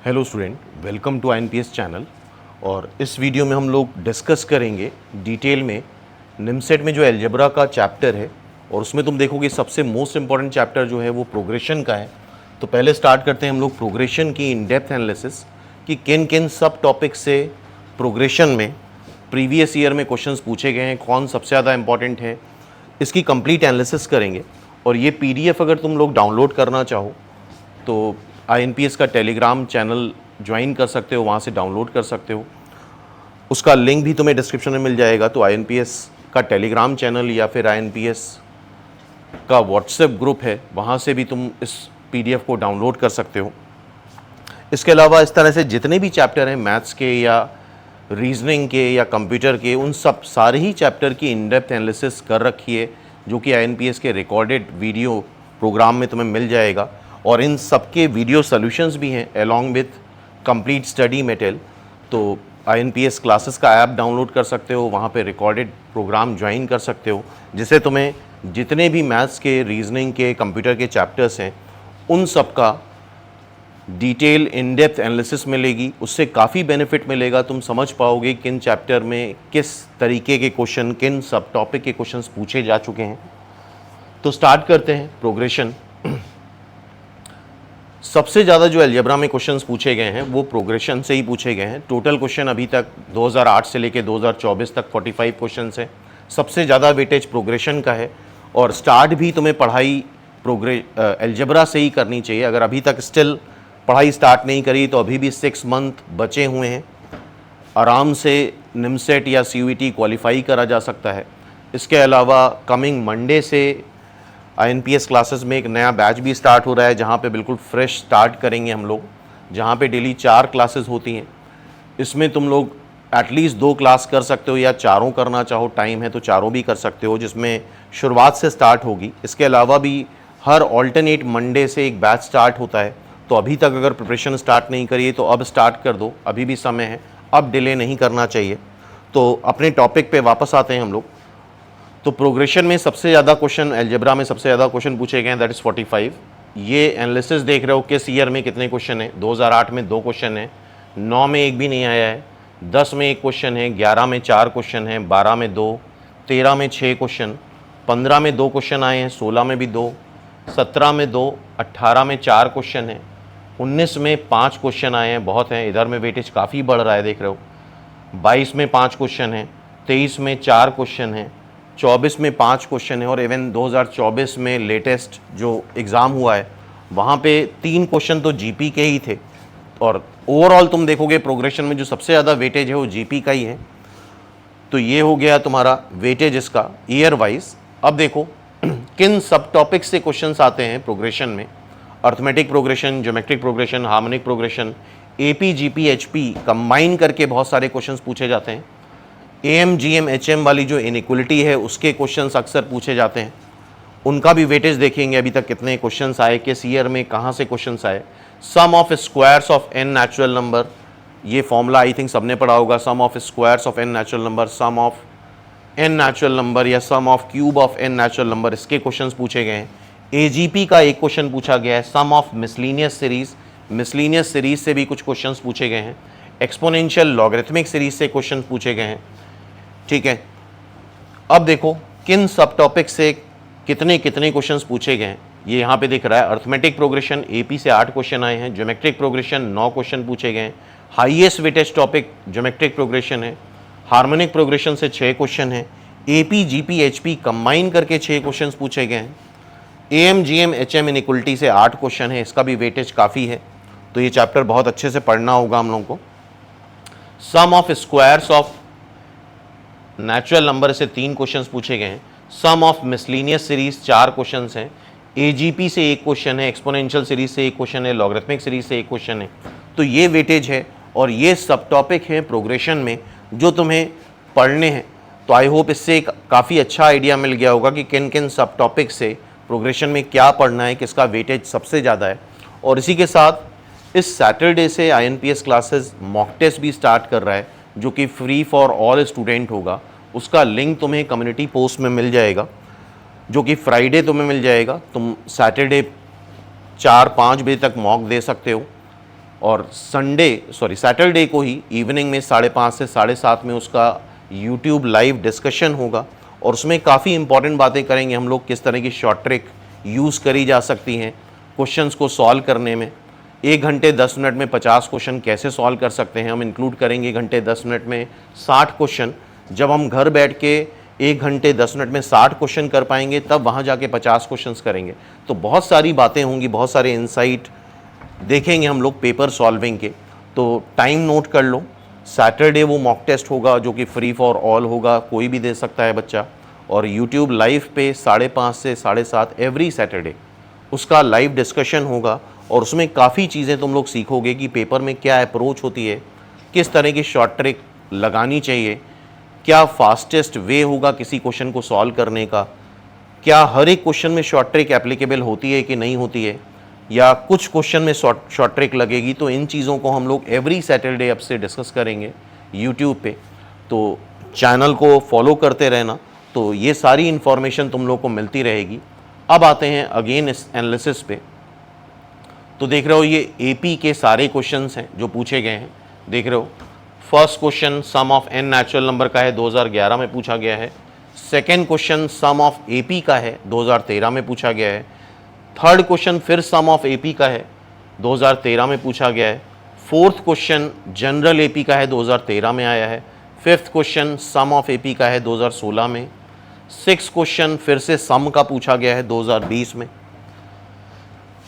Hello student, welcome to INPS channel. और इस video में हम लोग डिस्कस करेंगे डिटेल में निमसेट में जो अलजेब्रा का चैप्टर है, और उसमें तुम देखोगे सबसे मोस्ट इम्पॉर्टेंट चैप्टर जो है वो प्रोग्रेशन का है। तो पहले स्टार्ट करते हैं हम लोग प्रोग्रेशन की इन डेप्थ एनालिसिस कि किन किन सब टॉपिक से प्रोग्रेशन में प्रीवियस ईयर में क्वेश्चंस पूछे गए हैं, कौन सबसे ज़्यादा इंपॉर्टेंट है, इसकी कंप्लीट एनालिसिस करेंगे। और ये PDF अगर तुम लोग डाउनलोड करना चाहो तो INPS का टेलीग्राम चैनल ज्वाइन कर सकते हो, वहाँ से डाउनलोड कर सकते हो। उसका लिंक भी तुम्हें डिस्क्रिप्शन में मिल जाएगा। तो INPS का टेलीग्राम चैनल या फिर INPS का व्हाट्सएप ग्रुप है, वहाँ से भी तुम इस PDF को डाउनलोड कर सकते हो। इसके अलावा इस तरह से जितने भी चैप्टर हैं मैथ्स के या रीजनिंग के या कंप्यूटर के, उन सब सारे ही चैप्टर की इन डेप्थ एनालिसिस कर रखी है, जो कि INPS के रिकॉर्डेड वीडियो प्रोग्राम में तुम्हें मिल जाएगा। और इन सब के वीडियो सॉल्यूशंस भी हैं along with complete study material. तो INPS क्लासेस का ऐप डाउनलोड कर सकते हो, वहाँ पे रिकॉर्डेड प्रोग्राम ज्वाइन कर सकते हो, जिससे तुम्हें जितने भी मैथ्स के, रीजनिंग के, कंप्यूटर के चैप्टर्स हैं उन सब का डिटेल इन डेप्थ एनालिसिस मिलेगी। उससे काफ़ी बेनिफिट मिलेगा, तुम समझ पाओगे किन चैप्टर में किस तरीके के क्वेश्चन, किन सब टॉपिक के क्वेश्चंस पूछे जा चुके हैं। तो स्टार्ट करते हैं प्रोग्रेशन। सबसे ज़्यादा जो अलजेब्रा में क्वेश्चंस पूछे गए हैं वो प्रोग्रेशन से ही पूछे गए हैं। टोटल क्वेश्चन अभी तक 2008 से लेकर 2024 तक 45 क्वेश्चंस हैं। सबसे ज़्यादा वेटेज प्रोग्रेशन का है, और स्टार्ट भी तुम्हें पढ़ाई अलजेब्रा से ही करनी चाहिए। अगर अभी तक स्टिल पढ़ाई स्टार्ट नहीं करी तो अभी भी 6 मंथ बचे हुए हैं, आराम से निमसेट या CUET क्वालिफाई करा जा सकता है। इसके अलावा कमिंग मंडे से INPS क्लासेस में एक नया बैच भी स्टार्ट हो रहा है, जहाँ पे बिल्कुल फ्रेश स्टार्ट करेंगे हम लोग, जहाँ पे डेली 4 क्लासेस होती हैं। इसमें तुम लोग एटलीस्ट 2 क्लास कर सकते हो, या चारों करना चाहो, टाइम है तो चारों भी कर सकते हो, जिसमें शुरुआत से स्टार्ट होगी। इसके अलावा भी हर ऑल्टरनेट मंडे से एक बैच स्टार्ट होता है। तो अभी तक अगर प्रिपरेशन स्टार्ट नहीं करी है तो अब स्टार्ट कर दो, अभी भी समय है, अब डिले नहीं करना चाहिए। तो अपने टॉपिक पे वापस आते हैं हम लोग। तो प्रोग्रेशन में सबसे ज़्यादा क्वेश्चन, अलजेब्रा में सबसे ज़्यादा क्वेश्चन पूछे गए हैं, दैट इज़ 45। ये एनालिसिस देख रहे हो किस ईयर में कितने क्वेश्चन है। 2008 में 2 क्वेश्चन है, 9 में एक भी नहीं आया है, 10 में 1 क्वेश्चन है, 11 में 4 क्वेश्चन है, 12 में 2, 13 में 6 क्वेश्चन, 15 में 2 क्वेश्चन आए हैं, 16 में भी 2, 17 में 2, 18 में 4 क्वेश्चन है, 19 में 5 क्वेश्चन आए हैं, बहुत हैं। इधर में वेटेज काफ़ी बढ़ रहा है, देख रहे हो। 22 में 5 क्वेश्चन है, 23 में 4 क्वेश्चन है, 24 में 5 क्वेश्चन है, और इवन 2024 में लेटेस्ट जो एग्ज़ाम हुआ है वहाँ पे 3 क्वेश्चन तो GP के ही थे। और ओवरऑल तुम देखोगे प्रोग्रेशन में जो सबसे ज़्यादा वेटेज है वो GP का ही है। तो ये हो गया तुम्हारा वेटेज इसका ईयर वाइज। अब देखो किन सब टॉपिक से क्वेश्चंस आते हैं प्रोग्रेशन में। Arithmetic progression, geometric progression, harmonic progression, AP, GP, HP combine करके बहुत सारे क्वेश्चंस पूछे जाते हैं। AM, GM, HM वाली जो इनइक्वलिटी है उसके क्वेश्चंस अक्सर पूछे जाते हैं, उनका भी वेटेज देखेंगे अभी तक कितने क्वेश्चंस आए, किस ईयर में कहाँ से क्वेश्चंस आए। Sum of squares of n natural number, ये फॉर्मूला आई थिंक सबने पढ़ा होगा। Sum of squares of n natural number, sum of n natural number या sum of cube of n natural number, इसके क्वेश्चंस पूछे गए हैं। AGP का एक क्वेश्चन पूछा गया है। Sum of miscellaneous series, miscellaneous series से भी कुछ क्वेश्चंस पूछे गए हैं। एक्सपोनेंशियल लॉगरिथमिक सीरीज से क्वेश्चन पूछे गए हैं। ठीक है, अब देखो किन सब टॉपिक से कितने कितने क्वेश्चंस पूछे गए हैं, ये यहाँ पे दिख रहा है। अर्थमेटिक प्रोग्रेशन AP से 8 क्वेश्चन आए हैं, ज्योमेट्रिक प्रोग्रेशन 9 क्वेश्चन पूछे गए हैं। Highest weightage topic geometric progression है। हार्मोनिक प्रोग्रेशन से 6 क्वेश्चन है। AP, GP, HP कंबाइन करके 6 क्वेश्चन पूछे गए हैं। AM, GM, HM इनइक्वलिटी से 8 क्वेश्चन है, इसका भी वेटेज काफ़ी है। तो ये चैप्टर बहुत अच्छे से पढ़ना होगा हम लोगों को। Sum of squares of natural number से 3 क्वेश्चंस पूछे गए हैं। Sum of miscellaneous series 4 questions हैं। AGP से 1 क्वेश्चन है, एक्सपोनेंशियल सीरीज से 1 क्वेश्चन है, लॉगरिथमिक सीरीज से 1 क्वेश्चन है। तो ये वेटेज है, और ये सब टॉपिक हैं प्रोग्रेशन में जो तुम्हें पढ़ने हैं। तो आई होप इससे काफ़ी अच्छा आइडिया मिल गया होगा कि किन किन सब टॉपिक से प्रोग्रेशन में क्या पढ़ना है, किसका वेटेज सबसे ज़्यादा है। और इसी के साथ इस सैटरडे से INPS क्लासेस मॉक टेस्ट भी स्टार्ट कर रहा है, जो कि फ्री फॉर ऑल स्टूडेंट होगा। उसका लिंक तुम्हें कम्युनिटी पोस्ट में मिल जाएगा, जो कि फ्राइडे तुम्हें मिल जाएगा। तुम सैटरडे 4-5 बजे तक मॉक दे सकते हो। और सैटरडे को ही इवनिंग में 5:30 से 7:30 में उसका यूट्यूब लाइव डिस्कशन होगा और उसमें काफ़ी इंपॉर्टेंट बातें करेंगे हम लोग, किस तरह की शॉर्ट ट्रिक यूज़ करी जा सकती हैं क्वेश्चंस को सॉल्व करने में। 1 घंटे 10 मिनट में 50 क्वेश्चन कैसे सॉल्व कर सकते हैं, हम इंक्लूड करेंगे 1 घंटे 10 मिनट में 60 क्वेश्चन। जब हम घर बैठ के 1 घंटे 10 मिनट में 60 क्वेश्चन कर पाएंगे तब वहाँ जाके 50 क्वेश्चंस करेंगे। तो बहुत सारी बातें होंगी, बहुत सारे इंसाइट देखेंगे हम लोग पेपर सॉल्विंग के। तो टाइम नोट कर लो, सैटरडे वो मॉक टेस्ट होगा जो कि फ्री फॉर ऑल होगा, कोई भी दे सकता है बच्चा। और यूट्यूब लाइव पे 5:30 से 7:30 एवरी सैटरडे उसका लाइव डिस्कशन होगा और उसमें काफ़ी चीज़ें तुम लोग सीखोगे कि पेपर में क्या अप्रोच होती है, किस तरह की शॉर्ट ट्रिक लगानी चाहिए, क्या फास्टेस्ट वे होगा किसी क्वेश्चन को सॉल्व करने का, क्या हर एक क्वेश्चन में शॉर्ट ट्रिक एप्लीकेबल होती है कि नहीं होती है, या कुछ क्वेश्चन में शॉर्ट ट्रिक लगेगी। तो इन चीज़ों को हम लोग एवरी सैटरडे अब से डिस्कस करेंगे यूट्यूब पे। तो चैनल को फॉलो करते रहना, तो ये सारी इन्फॉर्मेशन तुम लोग को मिलती रहेगी। अब आते हैं अगेन इस एनालिसिस पे। तो देख रहे हो ये एपी के सारे क्वेश्चंस हैं जो पूछे गए हैं। देख रहे हो first question sum of n natural number का है, 2011 में पूछा गया है। Second question sum of AP का है, 2013 में पूछा गया है। थर्ड क्वेश्चन फिर सम ऑफ एपी का है, 2013 में पूछा गया है। फोर्थ क्वेश्चन जनरल एपी का है, 2013 में आया है। Fifth question sum of AP का है, 2016 में। सिक्स क्वेश्चन फिर से सम का पूछा गया है, 2020 में।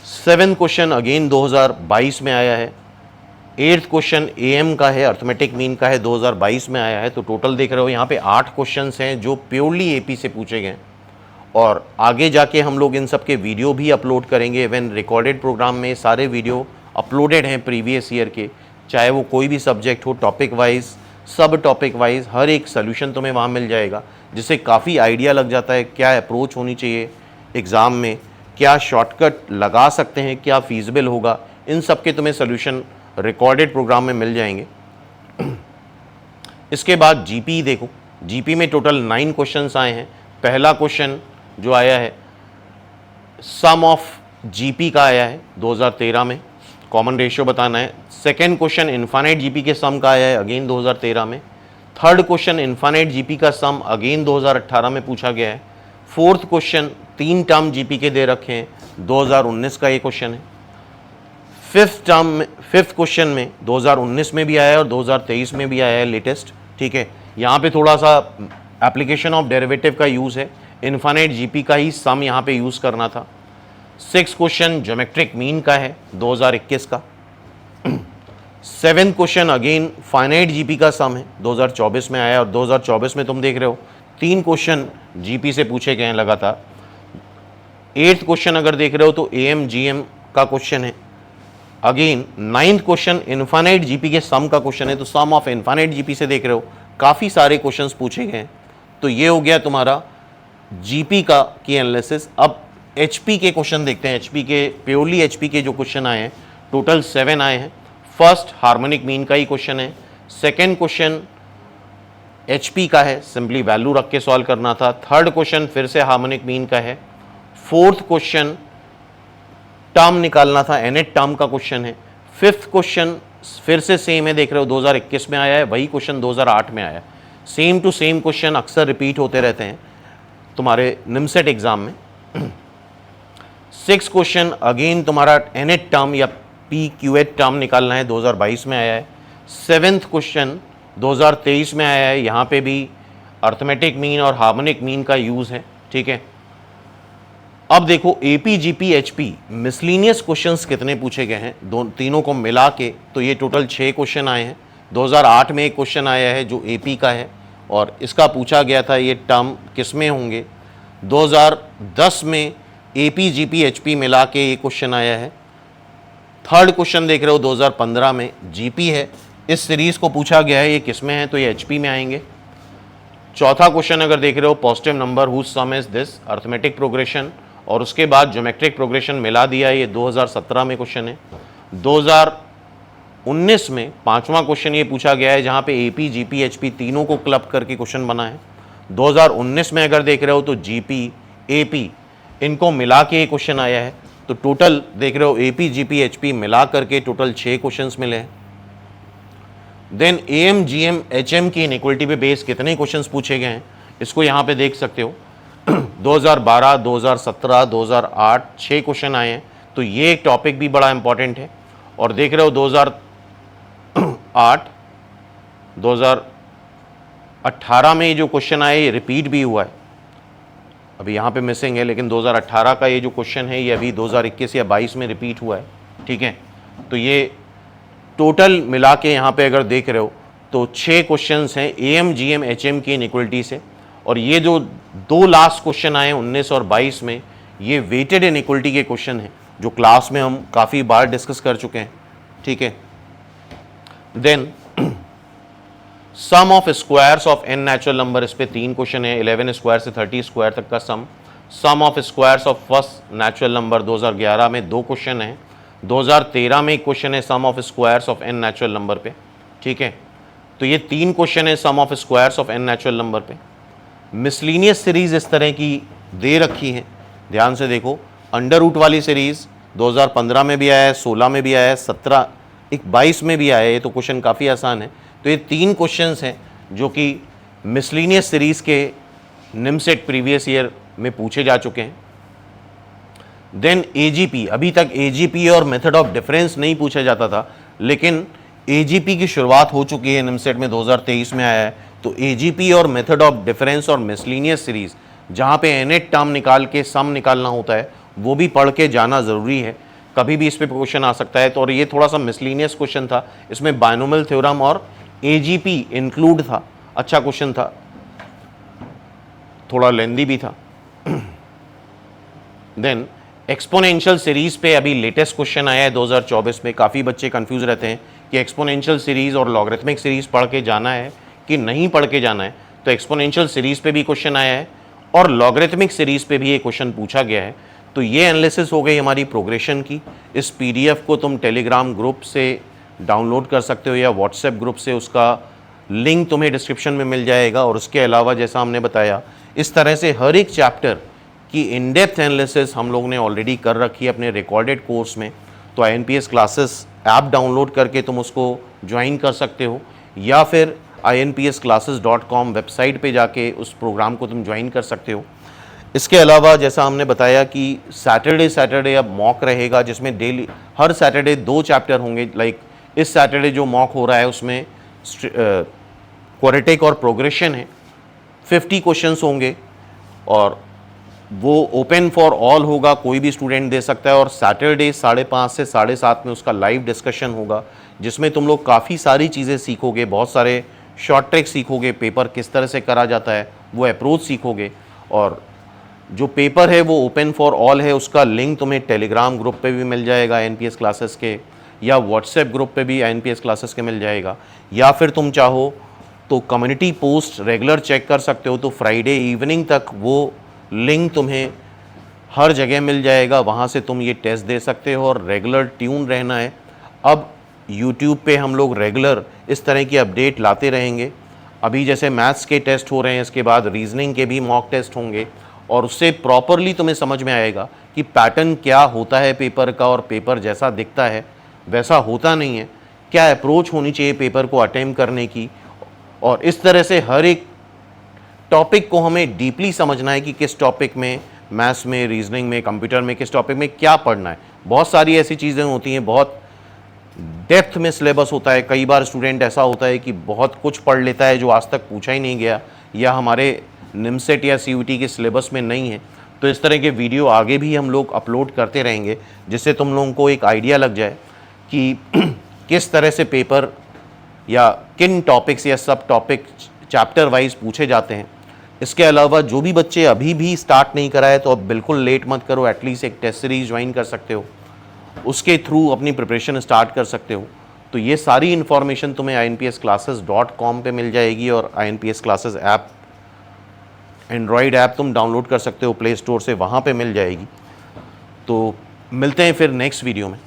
सेवेंथ क्वेश्चन अगेन 2022 में आया है। एट्थ क्वेश्चन एएम का है, अर्थमेटिक मीन का है, 2022 में आया है। तो टोटल देख रहे हो यहाँ पे 8 क्वेश्चंस हैं जो प्योरली एपी से पूछे गए। और आगे जाके हम लोग इन सब के वीडियो भी अपलोड करेंगे। इवन रिकॉर्डेड प्रोग्राम में सारे वीडियो अपलोडेड हैं प्रीवियस ईयर के, चाहे वो कोई भी सब्जेक्ट हो, टॉपिक वाइज, सब टॉपिक वाइज हर एक सोल्यूशन तुम्हें वहाँ मिल जाएगा, जिससे काफ़ी आइडिया लग जाता है क्या अप्रोच होनी चाहिए एग्ज़ाम में, क्या शॉर्टकट लगा सकते हैं, क्या फीजिबल होगा। इन सब के तुम्हें सोल्यूशन रिकॉर्डेड प्रोग्राम में मिल जाएंगे। इसके बाद जीपी देखो, जीपी में टोटल 9 क्वेश्चंस आए हैं। पहला क्वेश्चन जो आया है सम ऑफ जीपी का आया है 2013 में, कॉमन रेशियो बताना है। सेकेंड क्वेश्चन इन्फानाइट जीपी के सम का आया है अगेन 2013 में। थर्ड क्वेश्चन इन्फानाइट जीपी का सम अगेन 2018 में पूछा गया है। फोर्थ क्वेश्चन 3 टर्म जीपी के दे रखे हैं, 2019 का ये क्वेश्चन है। फिफ्थ क्वेश्चन में 2019 में भी आया है और 2023 में भी आया है लेटेस्ट, ठीक है। यहाँ पे थोड़ा सा एप्लीकेशन ऑफ डेरिवेटिव का यूज़ है, इन्फानाइट जीपी का ही सम यहाँ पे यूज़ करना था। सिक्स क्वेश्चन ज्योमेट्रिक मीन का है 2021 का। Seventh question again finite GP का सम है, 2024 में आया और 2024 में तुम देख रहे हो 3 क्वेश्चन जीपी से पूछे गए हैं लगातार। एट्थ क्वेश्चन अगर देख रहे हो तो एएम जीएम का क्वेश्चन है। Again ninth question infinite GP के सम का क्वेश्चन है, तो सम ऑफ इन्फानाइट जीपी से देख रहे हो काफ़ी सारे क्वेश्चंस पूछे गए हैं। तो ये हो गया तुम्हारा जीपी का की एनालिसिस। अब एचपी के क्वेश्चन देखते हैं। एचपी के प्योरली एचपी के जो क्वेश्चन आए हैं टोटल 7 आए हैं। फर्स्ट हार्मोनिक मीन का ही क्वेश्चन है। सेकेंड क्वेश्चन एचपी का है, सिंपली वैल्यू रख के सॉल्व करना था। थर्ड क्वेश्चन फिर से हार्मोनिक मीन का है। फोर्थ क्वेश्चन टर्म निकालना था, एनेट टर्म का क्वेश्चन है। फिफ्थ क्वेश्चन फिर से सेम है, देख रहे हो 2021 में आया है, वही क्वेश्चन 2008 में आया है। सेम टू सेम क्वेश्चन अक्सर रिपीट होते रहते हैं तुम्हारे निमसेट एग्जाम में। सिक्स क्वेश्चन अगेन तुम्हारा एनेट टर्म या पी क्यूएट टर्म निकालना है, 2022 में आया है। सेवेंथ क्वेश्चन 2023 में आया है, यहाँ पे भी अर्थमेटिक मीन और हार्मोनिक मीन का यूज़ है, ठीक है। अब देखो AP GP HP miscellaneous questions कितने पूछे गए हैं तीनों को मिला के, तो ये टोटल 6 क्वेश्चन आए हैं। 2008 में एक क्वेश्चन आया है जो एपी का है और इसका पूछा गया था ये टर्म किस में होंगे। 2010 में एपी जीपी एचपी मिला के ये क्वेश्चन आया है। थर्ड क्वेश्चन देख रहे हो 2015 में जीपी है, इस सीरीज़ को पूछा गया है ये किस में है, तो ये एचपी में आएंगे। चौथा क्वेश्चन अगर देख रहे हो positive number whose sum is this, arithmetic progression, और उसके बाद ज्योमेट्रिक प्रोग्रेशन मिला दिया, ये 2017 में क्वेश्चन है। 2019 में पांचवा क्वेश्चन ये पूछा गया है जहाँ पे एपी जीपी एचपी तीनों को क्लब करके क्वेश्चन बना है। 2019 में अगर देख रहे हो तो जीपी एपी इनको मिला के ये क्वेश्चन आया है। तो टोटल देख रहे हो AP GP HP मिला करके टोटल 6 क्वेश्चंस मिले हैं। देन AM GM HM की इनइक्वलिटी पे बेस कितने क्वेश्चंस पूछे गए हैं इसको यहाँ पे देख सकते हो। 2012, 2017, 2008 6 क्वेश्चन आए हैं, तो ये एक टॉपिक भी बड़ा इंपॉर्टेंट है। और देख रहे हो 2008, 2018 में ये जो क्वेश्चन आए ये रिपीट भी हुआ है, अभी यहाँ पे मिसिंग है, लेकिन 2018 का ये जो क्वेश्चन है ये अभी 2021 या 22 में रिपीट हुआ है। ठीक है, तो ये टोटल मिला के यहाँ पे अगर देख रहे हो तो 6 क्वेश्चंस हैं AM GM HM की इनइक्वलिटी से। और ये जो 2 लास्ट क्वेश्चन आए 19 और 22 में, ये वेटेड इनइक्वलिटी के क्वेश्चन हैं जो क्लास में हम काफ़ी बार डिस्कस कर चुके हैं। ठीक है, then sum of squares of n natural number, इस पे 3 क्वेश्चन है, 11 स्क्वायर से 30 स्क्वायर तक का sum of squares of first natural number 2011 में 2 क्वेश्चन है, 2013 में एक क्वेश्चन है sum of squares of n natural number पे। ठीक है, तो ये 3 क्वेश्चन है sum of squares of n natural number पे। मिसलीनियस सीरीज इस तरह की दे रखी है, ध्यान से देखो। अंडर रूट वाली सीरीज 2015 में भी आया है, 16 में भी आया है, 17 22 में भी आया है, ये तो क्वेश्चन काफ़ी आसान है। तो ये 3 क्वेश्चंस हैं जो कि मिसलीनियस सीरीज के निमसेट प्रीवियस ईयर में पूछे जा चुके हैं। देन AGP, अभी तक AGP और मेथड ऑफ डिफरेंस नहीं पूछा जाता था, लेकिन AGP की शुरुआत हो चुकी है, निमसेट में 2023 में आया है। तो AGP और मेथड ऑफ डिफरेंस और मिसलीनियस सीरीज जहाँ पे nth टर्म निकाल के सम निकालना होता है वो भी पढ़ के जाना ज़रूरी है, कभी भी इस पे क्वेश्चन आ सकता है। तो और ये थोड़ा सा मिसलीनियस क्वेश्चन था, इसमें बायनोमियल थ्योरम और AGP इंक्लूड था, अच्छा क्वेश्चन था, थोड़ा लेंदी भी था। देन एक्सपोनेंशियल सीरीज पे अभी लेटेस्ट क्वेश्चन आया है 2024 में। काफ़ी बच्चे कंफ्यूज रहते हैं कि एक्सपोनेंशियल सीरीज और लॉगरिथमिक सीरीज पढ़ के जाना है कि नहीं पढ़ के जाना है। तो एक्सपोनेंशियल सीरीज पे भी क्वेश्चन आया है और लॉगरिथमिक सीरीज पे भी एक क्वेश्चन पूछा गया है। तो ये एनालिसिस हो गई हमारी प्रोग्रेशन की। इस PDF को तुम टेलीग्राम ग्रुप से डाउनलोड कर सकते हो या व्हाट्सएप ग्रुप से, उसका लिंक तुम्हें डिस्क्रिप्शन में मिल जाएगा। और उसके अलावा जैसा हमने बताया, इस तरह से हर एक चैप्टर की इन डेप्थ एनालिसिस हम लोग ने ऑलरेडी कर रखी है अपने रिकॉर्डेड कोर्स में। तो INPS क्लासेस ऐप डाउनलोड करके तुम उसको ज्वाइन कर सकते हो, या फिर inpsclasses.com वेबसाइट पे जाके उस प्रोग्राम को तुम ज्वाइन कर सकते हो। इसके अलावा जैसा हमने बताया कि सैटरडे अब मॉक रहेगा, जिसमें डेली हर सैटरडे 2 चैप्टर होंगे। लाइक इस सैटरडे जो मॉक हो रहा है उसमें क्वाड्रेटिक और प्रोग्रेशन है, 50 क्वेश्चंस होंगे और वो ओपन फॉर ऑल होगा, कोई भी स्टूडेंट दे सकता है। और सैटरडे 5:30 से 7:30 में उसका लाइव डिस्कशन होगा, जिसमें तुम लोग काफ़ी सारी चीज़ें सीखोगे, बहुत सारे शॉर्ट ट्रिक सीखोगे, पेपर किस तरह से करा जाता है वो अप्रोच सीखोगे। और जो पेपर है वो ओपन फॉर ऑल है, उसका लिंक तुम्हें टेलीग्राम ग्रुप पे भी मिल जाएगा INPS क्लासेस के, या व्हाट्सएप ग्रुप पे भी INPS क्लासेस के मिल जाएगा, या फिर तुम चाहो तो कम्युनिटी पोस्ट रेगुलर चेक कर सकते हो। तो फ्राइडे इवनिंग तक वो लिंक तुम्हें हर जगह मिल जाएगा, वहाँ से तुम ये टेस्ट दे सकते हो और रेगुलर ट्यून रहना है। अब यूट्यूब पे हम लोग रेगुलर इस तरह की अपडेट लाते रहेंगे। अभी जैसे मैथ्स के टेस्ट हो रहे हैं, इसके बाद रीजनिंग के भी मॉक टेस्ट होंगे, और उससे प्रॉपरली तुम्हें समझ में आएगा कि पैटर्न क्या होता है पेपर का, और पेपर जैसा दिखता है वैसा होता नहीं है, क्या अप्रोच होनी चाहिए पेपर को अटेम्प्ट करने की। और इस तरह से हर एक टॉपिक को हमें डीपली समझना है कि किस टॉपिक में, मैथ्स में, रीजनिंग में, कंप्यूटर में, किस टॉपिक में क्या पढ़ना है। बहुत सारी ऐसी चीज़ें होती हैं, बहुत डेप्थ में सिलेबस होता है। कई बार स्टूडेंट ऐसा होता है कि बहुत कुछ पढ़ लेता है जो आज तक पूछा ही नहीं गया, या हमारे निमसेट या CUET के सिलेबस में नहीं है। तो इस तरह के वीडियो आगे भी हम लोग अपलोड करते रहेंगे, जिससे तुम लोगों को एक आइडिया लग जाए कि किस तरह से पेपर या किन टॉपिक्स या सब टॉपिक चैप्टर वाइज पूछे जाते हैं। इसके अलावा जो भी बच्चे अभी भी स्टार्ट नहीं करा है तो अब बिल्कुल लेट मत करो, एटलीस्ट एक टेस्ट सीरीज ज्वाइन कर सकते हो, उसके थ्रू अपनी प्रिपरेशन स्टार्ट कर सकते हो। तो ये सारी इन्फॉर्मेशन तुम्हें inpsclasses.com पे मिल जाएगी, और INPS classes app, Android app तुम डाउनलोड कर सकते हो प्ले स्टोर से, वहाँ पे मिल जाएगी। तो मिलते हैं फिर नेक्स्ट वीडियो में।